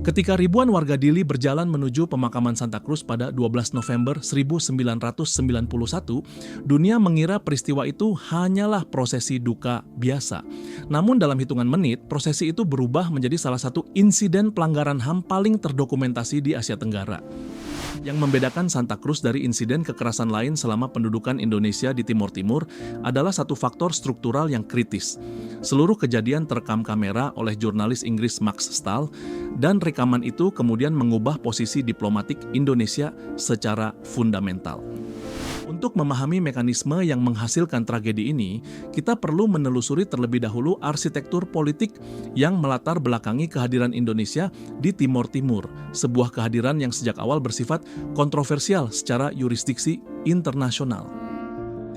Ketika ribuan warga Dili berjalan menuju pemakaman Santa Cruz pada 12 November 1991, dunia mengira peristiwa itu hanyalah prosesi duka biasa. Namun dalam hitungan menit, prosesi itu berubah menjadi salah satu insiden pelanggaran HAM paling terdokumentasi di Asia Tenggara. Yang membedakan Santa Cruz dari insiden kekerasan lain selama pendudukan Indonesia di Timor Timur adalah satu faktor struktural yang kritis. Seluruh kejadian terekam kamera oleh jurnalis Inggris Max Stahl, dan rekaman itu kemudian mengubah posisi diplomatik Indonesia secara fundamental. Untuk memahami mekanisme yang menghasilkan tragedi ini, kita perlu menelusuri terlebih dahulu arsitektur politik yang melatar belakangi kehadiran Indonesia di Timor Timur, sebuah kehadiran yang sejak awal bersifat kontroversial secara yurisdiksi internasional.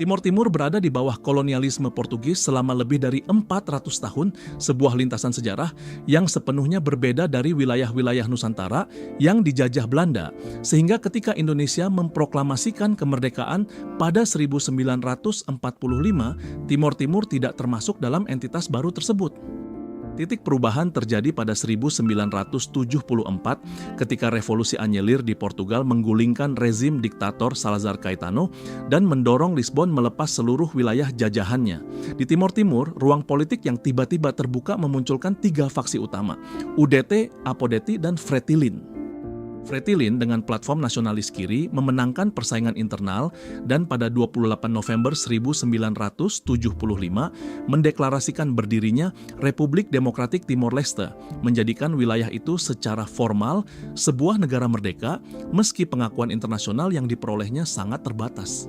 Timor Timur berada di bawah kolonialisme Portugis selama lebih dari 400 tahun, sebuah lintasan sejarah yang sepenuhnya berbeda dari wilayah-wilayah Nusantara yang dijajah Belanda, sehingga ketika Indonesia memproklamasikan kemerdekaan pada 1945, Timor Timur tidak termasuk dalam entitas baru tersebut. Titik perubahan terjadi pada 1974 ketika revolusi Anyelir di Portugal menggulingkan rezim diktator Salazar Caetano dan mendorong Lisbon melepas seluruh wilayah jajahannya. Di Timor Timur, ruang politik yang tiba-tiba terbuka memunculkan 3 faksi utama, UDT, Apodeti, dan Fretilin. Fretilin dengan platform nasionalis kiri memenangkan persaingan internal dan pada 28 November 1975 mendeklarasikan berdirinya Republik Demokratik Timor Leste, menjadikan wilayah itu secara formal sebuah negara merdeka meski pengakuan internasional yang diperolehnya sangat terbatas.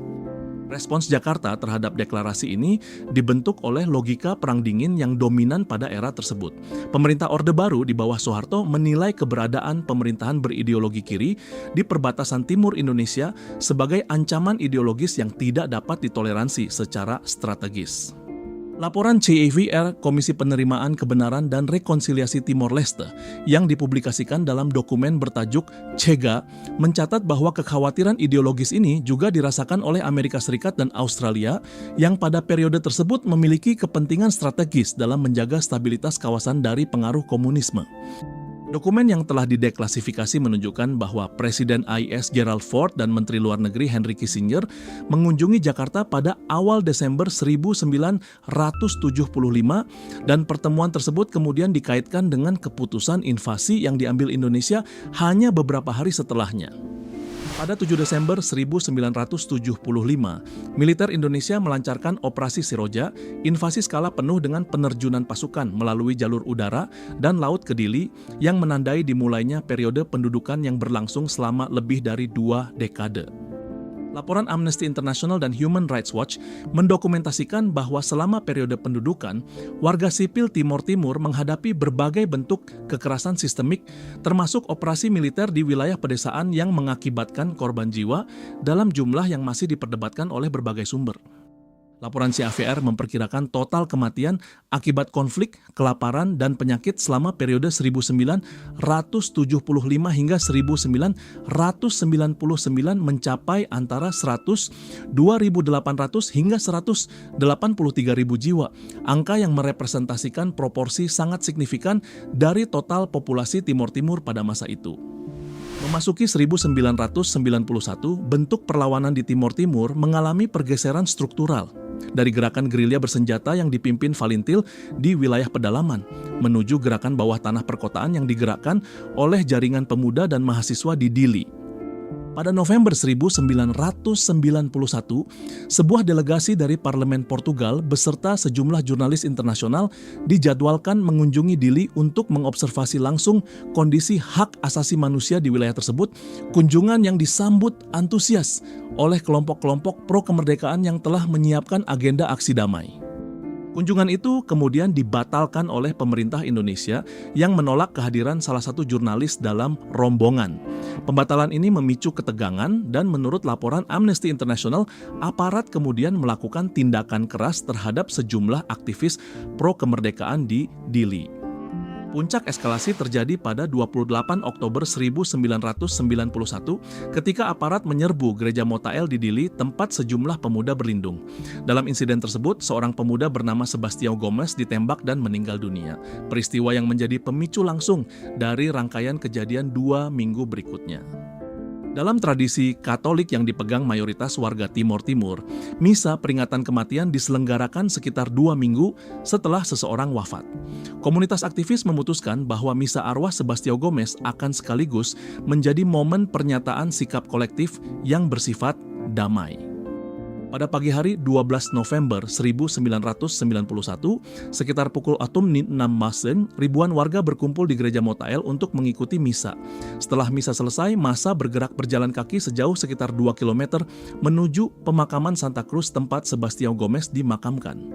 Respons Jakarta terhadap deklarasi ini dibentuk oleh logika perang dingin yang dominan pada era tersebut. Pemerintah Orde Baru di bawah Soeharto menilai keberadaan pemerintahan berideologi kiri di perbatasan timur Indonesia sebagai ancaman ideologis yang tidak dapat ditoleransi secara strategis. Laporan CEVR Komisi Penerimaan Kebenaran dan Rekonsiliasi Timor Leste yang dipublikasikan dalam dokumen bertajuk CEGA mencatat bahwa kekhawatiran ideologis ini juga dirasakan oleh Amerika Serikat dan Australia yang pada periode tersebut memiliki kepentingan strategis dalam menjaga stabilitas kawasan dari pengaruh komunisme. Dokumen yang telah dideklasifikasi menunjukkan bahwa Presiden AIS Gerald Ford dan Menteri Luar Negeri Henry Kissinger mengunjungi Jakarta pada awal Desember 1975 dan pertemuan tersebut kemudian dikaitkan dengan keputusan invasi yang diambil Indonesia hanya beberapa hari setelahnya. Pada 7 Desember 1975, militer Indonesia melancarkan Operasi Siroja, invasi skala penuh dengan penerjunan pasukan melalui jalur udara dan laut ke Dili yang menandai dimulainya periode pendudukan yang berlangsung selama lebih dari 2 dekade. Laporan Amnesty International dan Human Rights Watch mendokumentasikan bahwa selama periode pendudukan, warga sipil Timor Timur menghadapi berbagai bentuk kekerasan sistemik, termasuk operasi militer di wilayah pedesaan yang mengakibatkan korban jiwa dalam jumlah yang masih diperdebatkan oleh berbagai sumber. Laporan CAVR memperkirakan total kematian akibat konflik, kelaparan, dan penyakit selama periode 1975 hingga 1999 mencapai antara 2.800 hingga 183.000 jiwa, angka yang merepresentasikan proporsi sangat signifikan dari total populasi Timor Timur pada masa itu. Memasuki 1991, bentuk perlawanan di Timor Timur mengalami pergeseran struktural dari gerakan gerilya bersenjata yang dipimpin Valintil di wilayah pedalaman menuju gerakan bawah tanah perkotaan yang digerakkan oleh jaringan pemuda dan mahasiswa di Dili. Pada November 1991, sebuah delegasi dari Parlemen Portugal beserta sejumlah jurnalis internasional dijadwalkan mengunjungi Dili untuk mengobservasi langsung kondisi hak asasi manusia di wilayah tersebut, kunjungan yang disambut antusias oleh kelompok-kelompok pro-kemerdekaan yang telah menyiapkan agenda aksi damai. Kunjungan itu kemudian dibatalkan oleh pemerintah Indonesia yang menolak kehadiran salah satu jurnalis dalam rombongan. Pembatalan ini memicu ketegangan dan menurut laporan Amnesty International, aparat kemudian melakukan tindakan keras terhadap sejumlah aktivis pro-kemerdekaan di Dili. Puncak eskalasi terjadi pada 28 Oktober 1991 ketika aparat menyerbu gereja Motael di Dili, tempat sejumlah pemuda berlindung. Dalam insiden tersebut, seorang pemuda bernama Sebastião Gomes ditembak dan meninggal dunia. Peristiwa yang menjadi pemicu langsung dari rangkaian kejadian 2 minggu berikutnya. Dalam tradisi Katolik yang dipegang mayoritas warga Timor Timur, misa peringatan kematian diselenggarakan sekitar 2 minggu setelah seseorang wafat. Komunitas aktivis memutuskan bahwa misa arwah Sebastião Gomes akan sekaligus menjadi momen pernyataan sikap kolektif yang bersifat damai. Pada pagi hari 12 November 1991, sekitar pukul 6 Masen, ribuan warga berkumpul di gereja Motael untuk mengikuti misa. Setelah misa selesai, massa bergerak berjalan kaki sejauh sekitar 2 km menuju pemakaman Santa Cruz tempat Sebastião Gomes dimakamkan.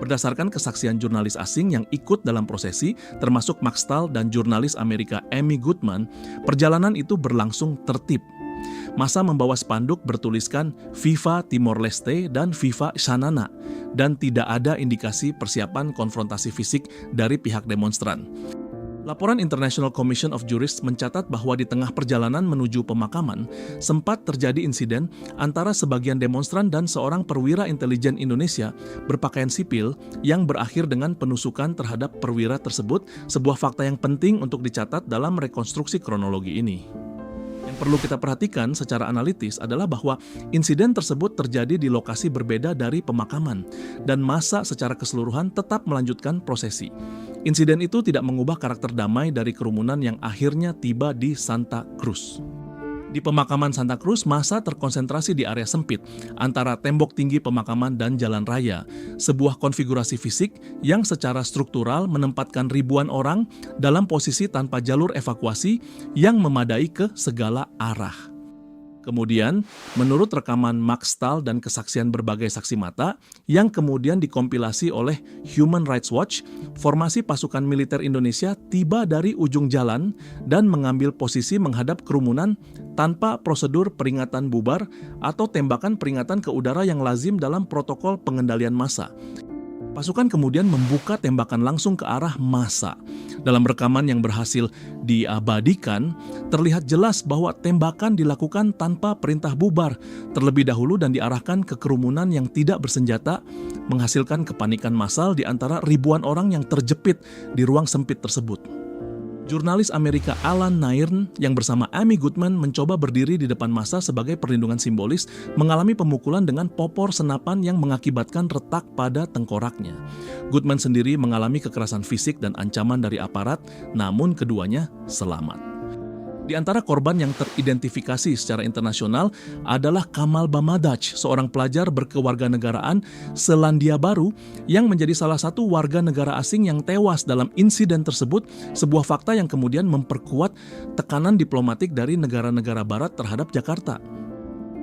Berdasarkan kesaksian jurnalis asing yang ikut dalam prosesi, termasuk Max Stahl dan jurnalis Amerika Amy Goodman, perjalanan itu berlangsung tertib. Massa membawa spanduk bertuliskan Viva Timor-Leste dan Viva Xanana, dan tidak ada indikasi persiapan konfrontasi fisik dari pihak demonstran. Laporan International Commission of Jurists mencatat bahwa di tengah perjalanan menuju pemakaman, sempat terjadi insiden antara sebagian demonstran dan seorang perwira intelijen Indonesia berpakaian sipil yang berakhir dengan penusukan terhadap perwira tersebut, sebuah fakta yang penting untuk dicatat dalam rekonstruksi kronologi ini. Yang perlu kita perhatikan secara analitis adalah bahwa insiden tersebut terjadi di lokasi berbeda dari pemakaman, dan massa secara keseluruhan tetap melanjutkan prosesi. Insiden itu tidak mengubah karakter damai dari kerumunan yang akhirnya tiba di Santa Cruz. Di pemakaman Santa Cruz, massa terkonsentrasi di area sempit antara tembok tinggi pemakaman dan jalan raya, sebuah konfigurasi fisik yang secara struktural menempatkan ribuan orang dalam posisi tanpa jalur evakuasi yang memadai ke segala arah. Kemudian, menurut rekaman Max Stahl dan kesaksian berbagai saksi mata yang kemudian dikompilasi oleh Human Rights Watch, formasi pasukan militer Indonesia tiba dari ujung jalan dan mengambil posisi menghadap kerumunan tanpa prosedur peringatan bubar atau tembakan peringatan ke udara yang lazim dalam protokol pengendalian massa. Pasukan kemudian membuka tembakan langsung ke arah massa. Dalam rekaman yang berhasil diabadikan, terlihat jelas bahwa tembakan dilakukan tanpa perintah bubar terlebih dahulu dan diarahkan ke kerumunan yang tidak bersenjata, menghasilkan kepanikan massal di antara ribuan orang yang terjepit di ruang sempit tersebut. Jurnalis Amerika Alan Nairn yang bersama Amy Goodman mencoba berdiri di depan massa sebagai perlindungan simbolis mengalami pemukulan dengan popor senapan yang mengakibatkan retak pada tengkoraknya. Goodman sendiri mengalami kekerasan fisik dan ancaman dari aparat, namun keduanya selamat. Di antara korban yang teridentifikasi secara internasional adalah Kamal Bamadaj, seorang pelajar berkewarganegaraan Selandia Baru yang menjadi salah satu warga negara asing yang tewas dalam insiden tersebut, sebuah fakta yang kemudian memperkuat tekanan diplomatik dari negara-negara barat terhadap Jakarta.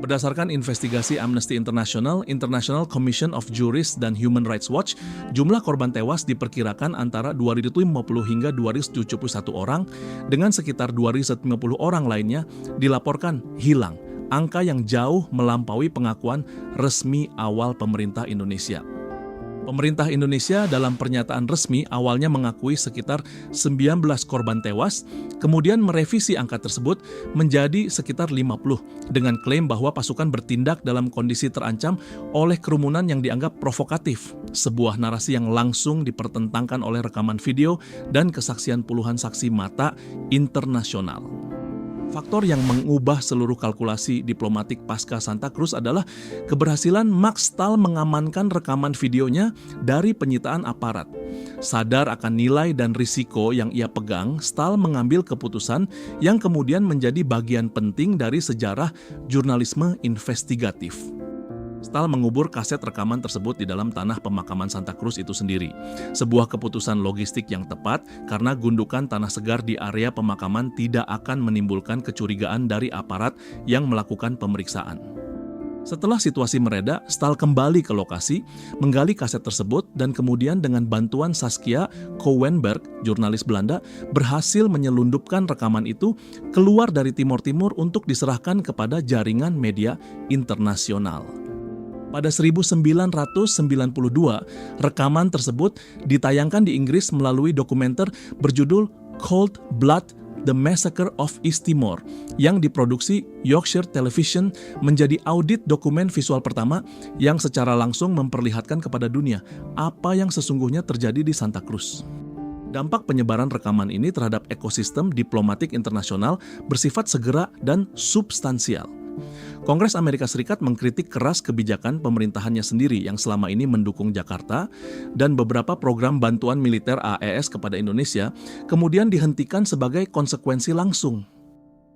Berdasarkan investigasi Amnesty International, International Commission of Jurists, dan Human Rights Watch, jumlah korban tewas diperkirakan antara 250 hingga 271 orang, dengan sekitar 250 orang lainnya dilaporkan hilang, angka yang jauh melampaui pengakuan resmi awal pemerintah Indonesia. Pemerintah Indonesia dalam pernyataan resmi awalnya mengakui sekitar 19 korban tewas, kemudian merevisi angka tersebut menjadi sekitar 50 dengan klaim bahwa pasukan bertindak dalam kondisi terancam oleh kerumunan yang dianggap provokatif, sebuah narasi yang langsung dipertentangkan oleh rekaman video dan kesaksian puluhan saksi mata internasional. Faktor yang mengubah seluruh kalkulasi diplomatik pasca Santa Cruz adalah keberhasilan Max Stahl mengamankan rekaman videonya dari penyitaan aparat. Sadar akan nilai dan risiko yang ia pegang, Stahl mengambil keputusan yang kemudian menjadi bagian penting dari sejarah jurnalisme investigatif. Stahl mengubur kaset rekaman tersebut di dalam tanah pemakaman Santa Cruz itu sendiri. Sebuah keputusan logistik yang tepat karena gundukan tanah segar di area pemakaman tidak akan menimbulkan kecurigaan dari aparat yang melakukan pemeriksaan. Setelah situasi mereda, Stahl kembali ke lokasi, menggali kaset tersebut, dan kemudian dengan bantuan Saskia Kouwenberg, jurnalis Belanda, berhasil menyelundupkan rekaman itu keluar dari Timor Timur untuk diserahkan kepada jaringan media internasional. Pada 1992, rekaman tersebut ditayangkan di Inggris melalui dokumenter berjudul Cold Blood: The Massacre of East Timor yang diproduksi Yorkshire Television, menjadi audit dokumen visual pertama yang secara langsung memperlihatkan kepada dunia apa yang sesungguhnya terjadi di Santa Cruz. Dampak penyebaran rekaman ini terhadap ekosistem diplomatik internasional bersifat segera dan substansial. Kongres Amerika Serikat mengkritik keras kebijakan pemerintahannya sendiri yang selama ini mendukung Jakarta, dan beberapa program bantuan militer AES kepada Indonesia kemudian dihentikan sebagai konsekuensi langsung.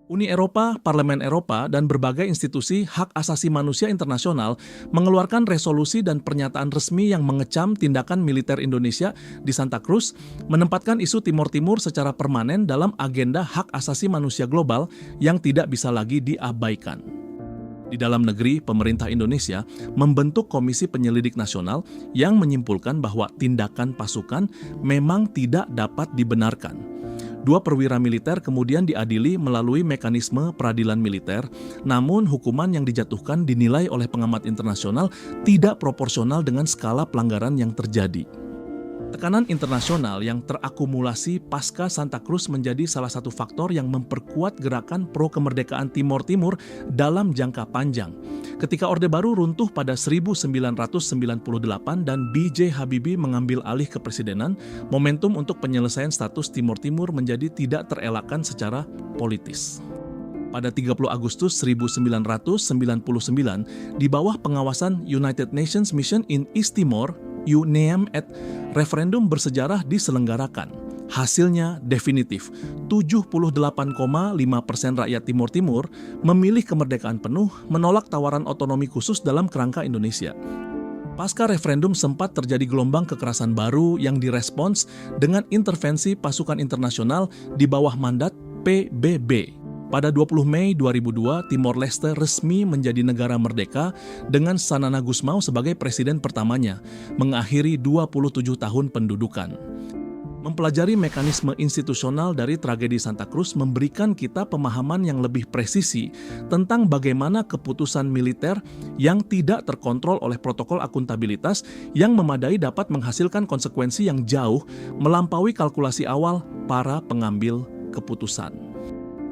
Uni Eropa, Parlemen Eropa, dan berbagai institusi hak asasi manusia internasional mengeluarkan resolusi dan pernyataan resmi yang mengecam tindakan militer Indonesia di Santa Cruz, menempatkan isu Timor Timur secara permanen dalam agenda hak asasi manusia global yang tidak bisa lagi diabaikan. Di dalam negeri, pemerintah Indonesia membentuk Komisi Penyelidik Nasional yang menyimpulkan bahwa tindakan pasukan memang tidak dapat dibenarkan. 2 perwira militer kemudian diadili melalui mekanisme peradilan militer, namun hukuman yang dijatuhkan dinilai oleh pengamat internasional tidak proporsional dengan skala pelanggaran yang terjadi. Tekanan internasional yang terakumulasi pasca Santa Cruz menjadi salah satu faktor yang memperkuat gerakan pro-kemerdekaan Timor Timur dalam jangka panjang. Ketika Orde Baru runtuh pada 1998 dan B.J. Habibie mengambil alih kepresidenan, momentum untuk penyelesaian status Timor Timur menjadi tidak terelakkan secara politis. Pada 30 Agustus 1999, di bawah pengawasan United Nations Mission in East Timor, UNEAM, referendum bersejarah diselenggarakan. Hasilnya definitif, 78,5% rakyat Timor Timur memilih kemerdekaan penuh, menolak tawaran otonomi khusus dalam kerangka Indonesia. Pasca referendum sempat terjadi gelombang kekerasan baru yang direspons dengan intervensi pasukan internasional di bawah mandat PBB. Pada 20 Mei 2002, Timor Leste resmi menjadi negara merdeka dengan Xanana Gusmão sebagai presiden pertamanya, mengakhiri 27 tahun pendudukan. Mempelajari mekanisme institusional dari tragedi Santa Cruz memberikan kita pemahaman yang lebih presisi tentang bagaimana keputusan militer yang tidak terkontrol oleh protokol akuntabilitas yang memadai dapat menghasilkan konsekuensi yang jauh melampaui kalkulasi awal para pengambil keputusan.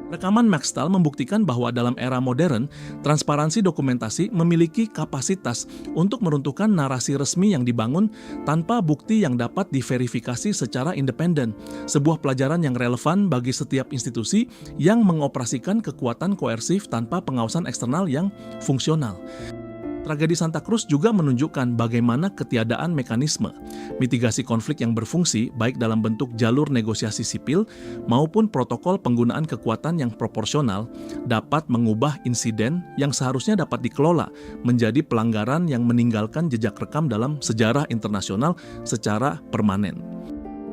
Rekaman Maxtal membuktikan bahwa dalam era modern, transparansi dokumentasi memiliki kapasitas untuk meruntuhkan narasi resmi yang dibangun tanpa bukti yang dapat diverifikasi secara independen, sebuah pelajaran yang relevan bagi setiap institusi yang mengoperasikan kekuatan koersif tanpa pengawasan eksternal yang fungsional. Tragedi Santa Cruz juga menunjukkan bagaimana ketiadaan mekanisme mitigasi konflik yang berfungsi baik dalam bentuk jalur negosiasi sipil maupun protokol penggunaan kekuatan yang proporsional dapat mengubah insiden yang seharusnya dapat dikelola menjadi pelanggaran yang meninggalkan jejak rekam dalam sejarah internasional secara permanen.